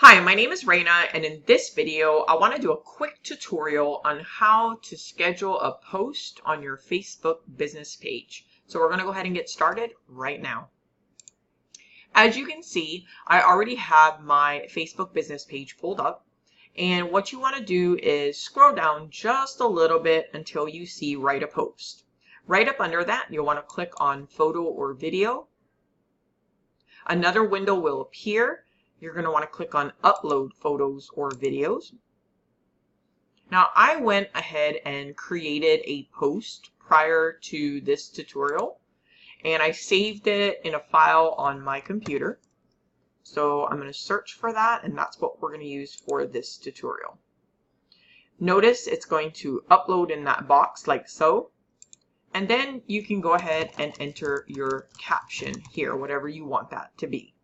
Hi, my name is Raina, and in this video, I want to do a quick tutorial on how to schedule a post on your Facebook business page. So we're going to go ahead and get started right now. As you can see, I already have my Facebook business page pulled up. And what you want to do is scroll down just a little bit until you see Write a Post. Right up under that, you'll want to click on Photo or Video. Another window will appear. You're going to want to click on Upload Photos or Videos. Now, I went ahead and created a post prior to this tutorial, and I saved it in a file on my computer. So I'm going to search for that, and that's what we're going to use for this tutorial. Notice it's going to upload in that box like so. And then you can go ahead and enter your caption here, whatever you want that to be.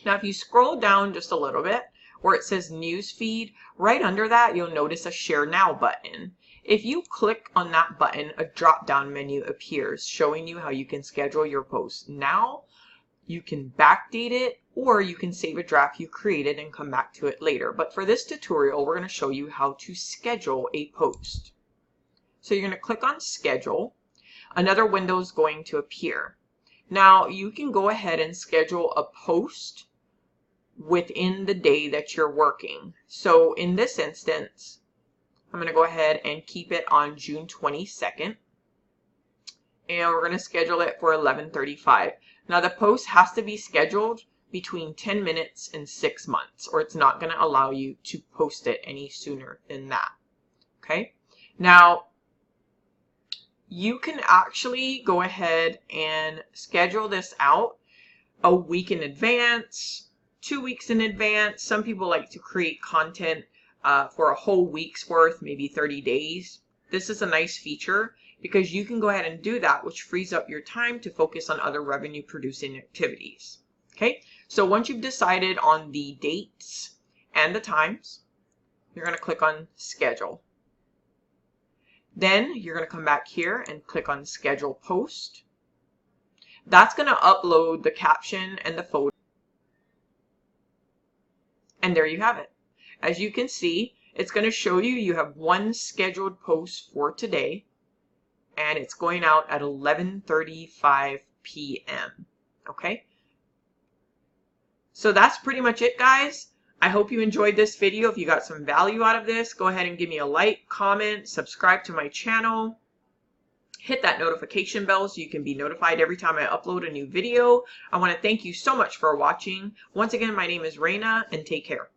Now, if you scroll down just a little bit where it says News Feed, right under that, you'll notice a Share Now button. If you click on that button, a drop-down menu appears showing you how you can schedule your post now. You can backdate it, or you can save a draft you created and come back to it later. But for this tutorial, we're going to show you how to schedule a post. So you're going to click on Schedule. Another window is going to appear. Now, you can go ahead and schedule a post within the day that you're working. So in this instance, I'm going to go ahead and keep it on June 22nd. And we're going to schedule it for 11:35. Now, the post has to be scheduled between 10 minutes and 6 months, or it's not going to allow you to post it any sooner than that. Okay? Now, you can actually go ahead and schedule this out a week in advance, 2 weeks in advance. Some people like to create content for a whole week's worth, maybe 30 days. This is a nice feature because you can go ahead and do that, which frees up your time to focus on other revenue producing activities. Okay, so once you've decided on the dates and the times, you're going to click on Schedule. Then you're going to come back here and click on Schedule Post. That's going to upload the caption and the photo. And there you have it. As you can see, it's going to show you have one scheduled post for today, and it's going out at 11:35 p.m. Okay? So that's pretty much it, guys. I hope you enjoyed this video. If you got some value out of this, go ahead and give me a like, comment, subscribe to my channel. Hit that notification bell so you can be notified every time I upload a new video. I want to thank you so much for watching. Once again, my name is Raina, and take care.